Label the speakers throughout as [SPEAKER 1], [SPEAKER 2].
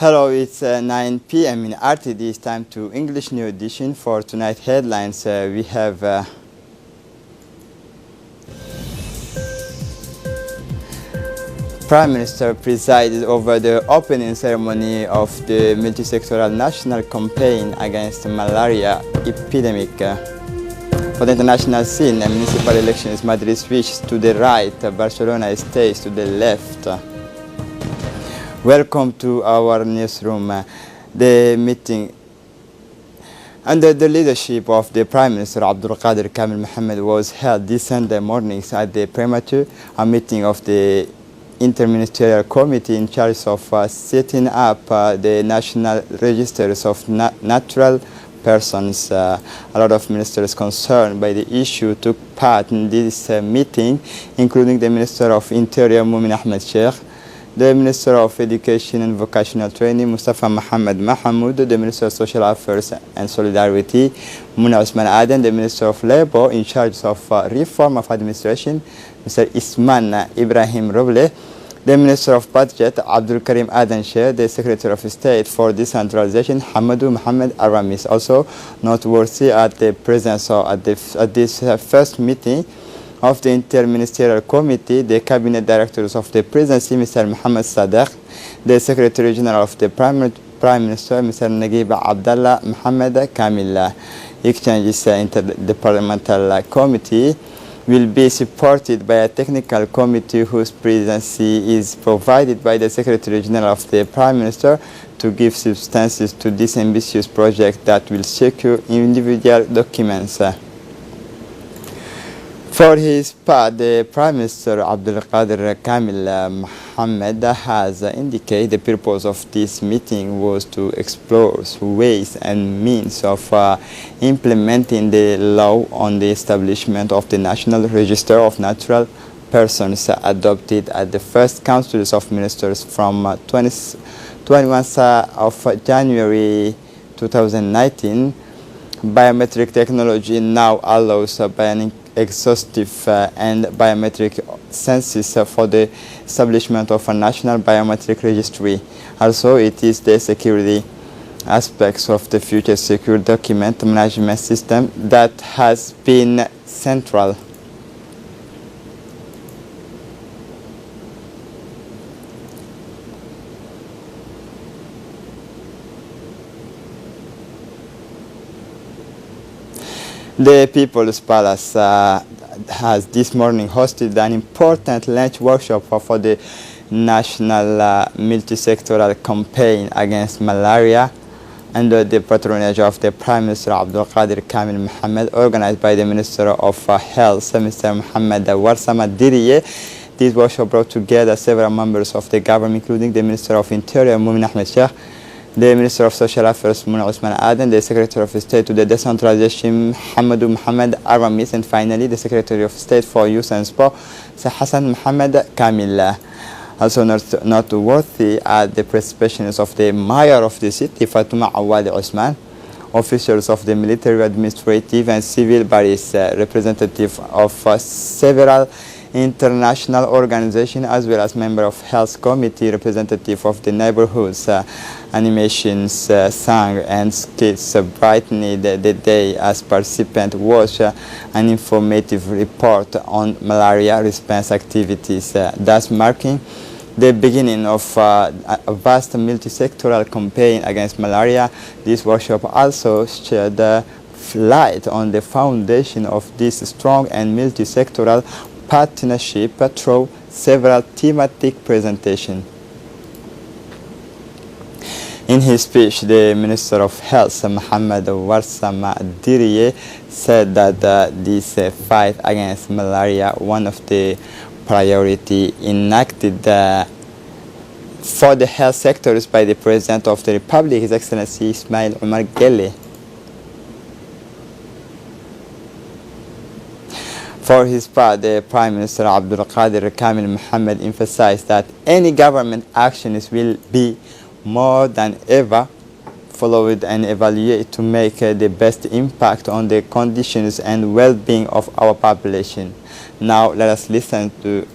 [SPEAKER 1] Hello, it's 9 p.m. in RTD. It's time to English New Edition. For tonight's headlines, we have Prime Minister presided over the opening ceremony of the multi-sectoral national campaign against malaria epidemic. For the international scene, municipal elections, Madrid switches to the right, Barcelona stays to the left. Welcome to our newsroom. The meeting under the leadership of the Prime Minister Abdul Qadir Kamil Mohammed was held this Sunday mornings at the Premature, a meeting of the Interministerial Committee in charge of setting up the national registers of natural persons. A lot of ministers concerned by the issue took part in this meeting, including the Minister of Interior Mumin Ahmed Sheikh, the Minister of Education and Vocational Training Mustafa Mohammed Mahamoud, the Minister of Social Affairs and Solidarity Muna Usman Aden, the Minister of Labour in charge of reform of administration Mr. Isman Ibrahim Roble, the Minister of Budget Abdul Karim Aden Sheikh, the Secretary of State for Decentralization Hamadou Mohammed Aramis. Also noteworthy at the presence at this first meeting of the Interministerial Committee, the Cabinet Directors of the Presidency, Mr. Mohammed Sadegh, the Secretary General of the Prime Minister, Mr. Naguib Abdallah Mohammed Kamil. Exchanges into the Parliamentary Committee will be supported by a technical committee whose presidency is provided by the Secretary General of the Prime Minister to give substances to this ambitious project that will secure individual documents. For his part, the Prime Minister Abdul Qadir Kamil Mohammed has indicated the purpose of this meeting was to explore ways and means of implementing the law on the establishment of the National Register of Natural Persons adopted at the first Council of Ministers from 21st of January 2019. Biometric technology now allows an exhaustive and biometric census for the establishment of a national biometric registry. Also, it is the security aspects of the future secure document management system that has been central. The People's Palace has this morning hosted an important lunch workshop for the national multi-sectoral campaign against malaria under the patronage of the Prime Minister Abdul Qadir Kamil Mohammed, organized by the Minister of Health, Mr. Mohammed Warsama Diriye. This workshop brought together several members of the government, including the Minister of Interior Mumin Ahmed Sheikh, the Minister of Social Affairs Muna Usman Aden, the Secretary of State to the Decentralization Hamadou Mohammed Aramis, and finally the Secretary of State for Youth and Sport Hassan Mohammed Kamil. Also noteworthy are the participations of the Mayor of the city Fatuma Awad Usman, officials of the military, administrative and civil bodies, representative of several international organization, as well as member of health committee, representative of the neighborhoods. Animations sang and skits brightened the day as participants watched an informative report on malaria response activities, thus marking the beginning of a vast multi-sectoral campaign against malaria. This workshop also shed light on the foundation of this strong and multi-sectoral partnership through several thematic presentations. In his speech, the Minister of Health, Mohammed Warsama Diriye, said that this fight against malaria, one of the priority enacted for the health sectors by the President of the Republic, His Excellency Ismail Omar Guelleh. For his part, the Prime Minister Abdul Qadir Kamil Mohammed emphasized that any government actions will be more than ever followed and evaluated to make the best impact on the conditions and well-being of our population. Now let us listen to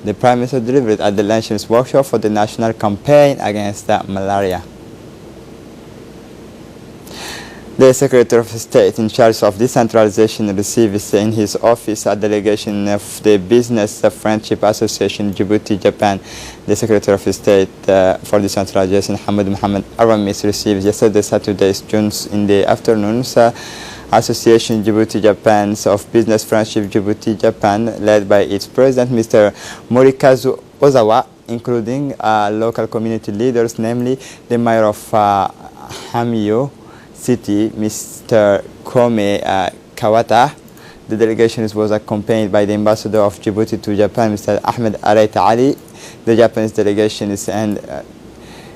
[SPEAKER 1] The Prime Minister delivered at the luncheon's workshop for the national campaign against malaria. The Secretary of State in charge of decentralization receives in his office a delegation of the Business Friendship Association Djibouti-Japan. The Secretary of State for Decentralization, Mohammed Aramis, received yesterday, Saturday, June in the afternoon, Association Djibouti-Japan of Business Friendship Djibouti-Japan, led by its president, Mr. Morikazu Ozawa, including local community leaders, namely the mayor of Hamiyo City, Mr. Kome Kawata. The delegation was accompanied by the ambassador of Djibouti to Japan, Mr. Ahmed Araita Ali, the Japanese delegation and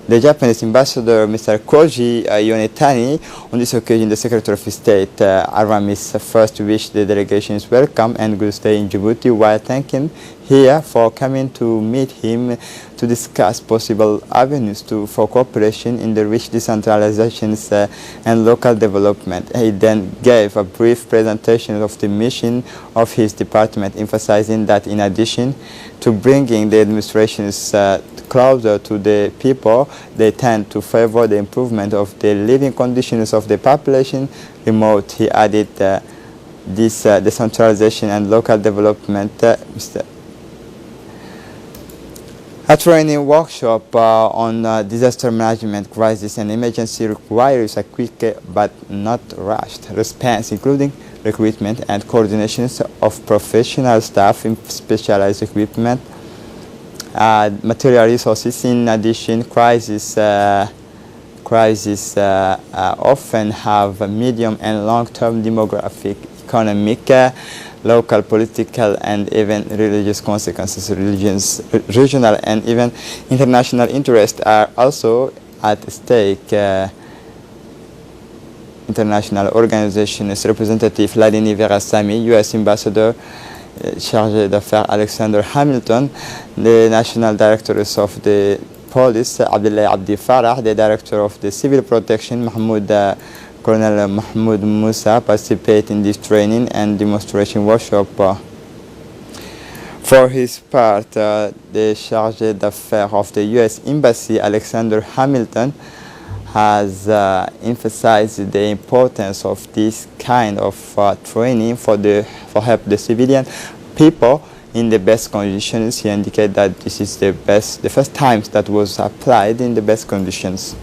[SPEAKER 1] the Japanese ambassador, Mr. Koji Yonetani. On this occasion, the Secretary of State, Aramis, first wished the delegations welcome and good stay in Djibouti, while thanking here for coming to meet him to discuss possible avenues for cooperation in the rich decentralizations and local development. He then gave a brief presentation of the mission of his department, emphasizing that in addition to bringing the administrations closer to the people, they tend to favor the improvement of the living conditions of the population. Remote, he added, this decentralization and local development. A training workshop on disaster management, crisis and emergency requires a quick but not rushed response, including recruitment and coordination of professional staff in specialized equipment, material resources. In addition, crises often have medium and long-term demographic, economic, local, political, and even religious consequences. Regional and even international interests are also at stake. International organizations representative Ladini Verasamy, U.S. Ambassador Chargé d'Affaires Alexander Hamilton, the National Directors of the Police Abdullah Abdi Farah, the Director of the Civil Protection Colonel Mahmoud Musa participate in this training and demonstration workshop. For his part, the Chargé d'Affaires of the U.S. Embassy, Alexander Hamilton, has emphasized the importance of this kind of training for help the civilian people in the best conditions. He indicated that this is the first time that was applied in the best conditions.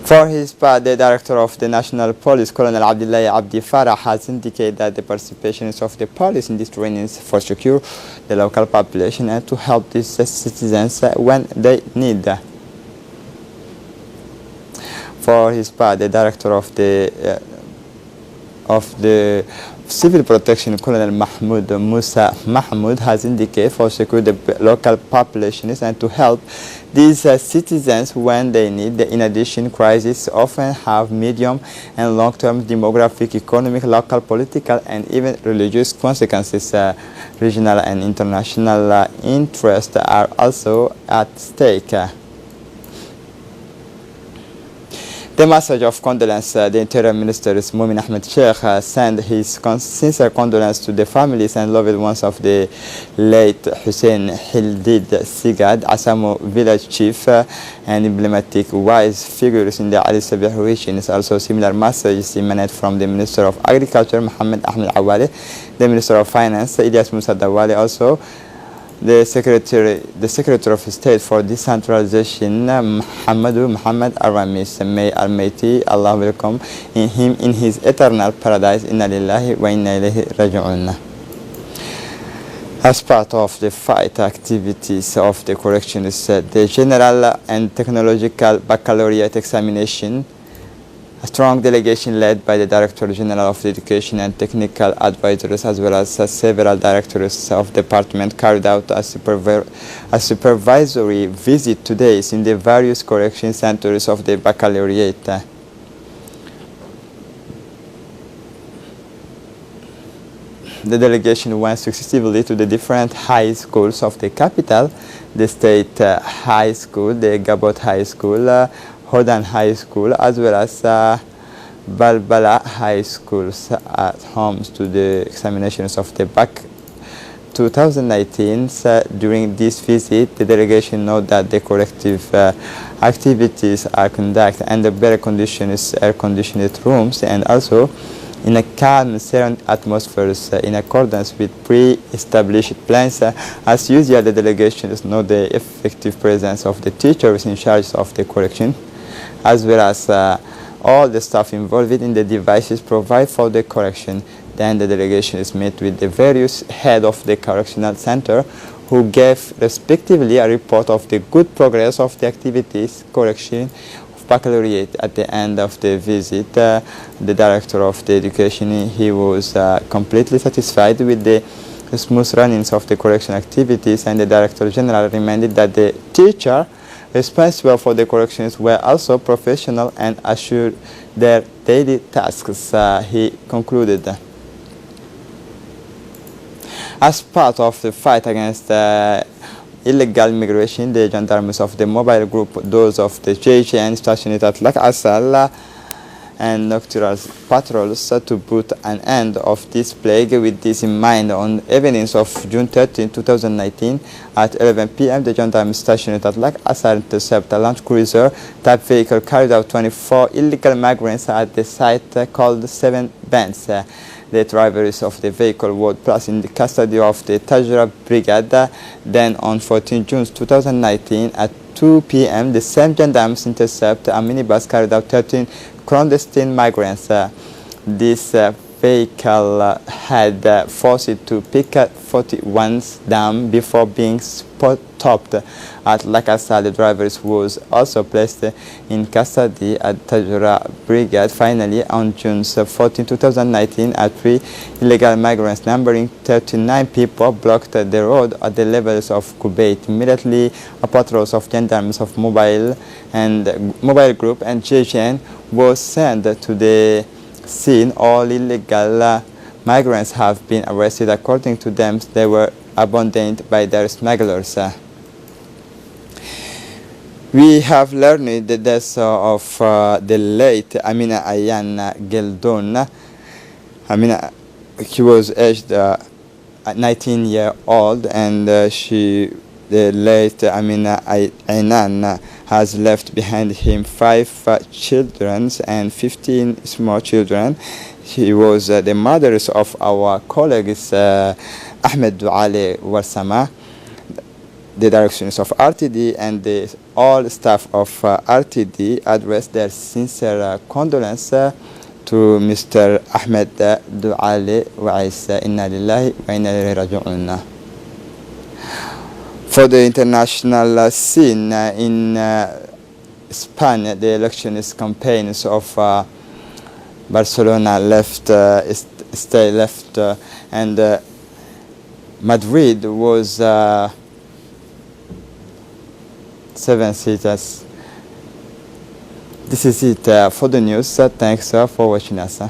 [SPEAKER 1] For his part, the Director of the National Police, Colonel Abdullah Abdi Farah, has indicated that the participation of the police in these trainings for secure the local population and to help these citizens when they need. For his part, the Director of the Civil Protection, Colonel Mahmoud Musa Mahmoud, has indicated for secure the local populations and to help these citizens when they need. In addition, crises often have medium and long-term demographic, economic, local, political, and even religious consequences. Regional and international interests are also at stake. The message of condolence, the Interior Minister Mumin Ahmed Sheikh sent his sincere condolence to the families and loved ones of the late Hussein Hildid Sigad, Asamo village chief and emblematic wise figures in the Ali Sabih region. Also similar messages emanate from the Minister of Agriculture, Mohammed Ahmed Awale, the Minister of Finance, Ilyas Musa Dawali, also the Secretary of State for Decentralization, Muhammad Aramis. May Almighty Allah welcome him in his eternal paradise. Inna lillahi wa inna ilayhi raji'un. As part of the fight activities of the corrections, the General and Technological Baccalaureate examination, a strong delegation led by the Director General of Education and Technical Advisors, as well as several directors of department, carried out a supervisory visit today in the various correction centers of the baccalaureate. The delegation went successively to the different high schools of the capital, the State High School, the Gabot High School, Hodan High School, as well as Balbala High Schools at homes to the examinations of the 2019, during this visit, the delegation noted that the collective activities are conducted under better conditions, air-conditioned rooms, and also in a calm, serene atmosphere in accordance with pre-established plans. As usual, the delegations note the effective presence of the teachers in charge of the correction, as well as all the staff involved in the devices provided for the correction. Then the delegation is met with the various heads of the correctional center, who gave respectively a report of the good progress of the activities correction of baccalaureate. At the end of the visit, the director of the education, he was completely satisfied with the smooth runnings of the correction activities, and the director general reminded that the teacher responsible for the corrections were also professional and assured their daily tasks. He concluded. As part of the fight against illegal migration, the gendarmes of the mobile group, those of the JJN stationed at Lac Assal, and nocturnal patrols to put an end of this plague. With this in mind, on evenings of June 13, 2019, at 11 p.m., the gendarmes stationed at Lac Assal intercepted a land cruiser type vehicle carried out 24 illegal migrants at the site called 7 Bands. The drivers of the vehicle were placed in the custody of the Tajra Brigade. Then on 14 June 2019 at 2 p.m., the same gendarmes intercepted a minibus carried out 13 clandestine migrants. This vehicle had forced to pick 41's dam before being stopped at Lac Assal. The drivers was also placed in custody at Tajura Brigade. Finally, on June 14, 2019, at 3 illegal migrants numbering 39 people blocked the road at the levels of Kuwait. Immediately, a patrol of gendarmes of mobile group and JGN was sent to the scene. All illegal migrants have been arrested. According to them, they were abandoned by their smugglers. We have learned the death of the late Amina Ayan Geldon. Amina, she was aged 19-year-old, and the late Amina Aynan has left behind him 5 children and 15 small children. She was the mother of our colleagues Ahmed Douale Warsama, the directions of RTD, and all staff of RTD addressed their sincere condolence to Mr. Ahmed Douale Wais. Inna lillahi wa inna ilayhi raji'un. For the international scene in Spain, the elections campaigns of Barcelona stay left, and Madrid was 7 seats. This is it for the news. Thanks for watching us.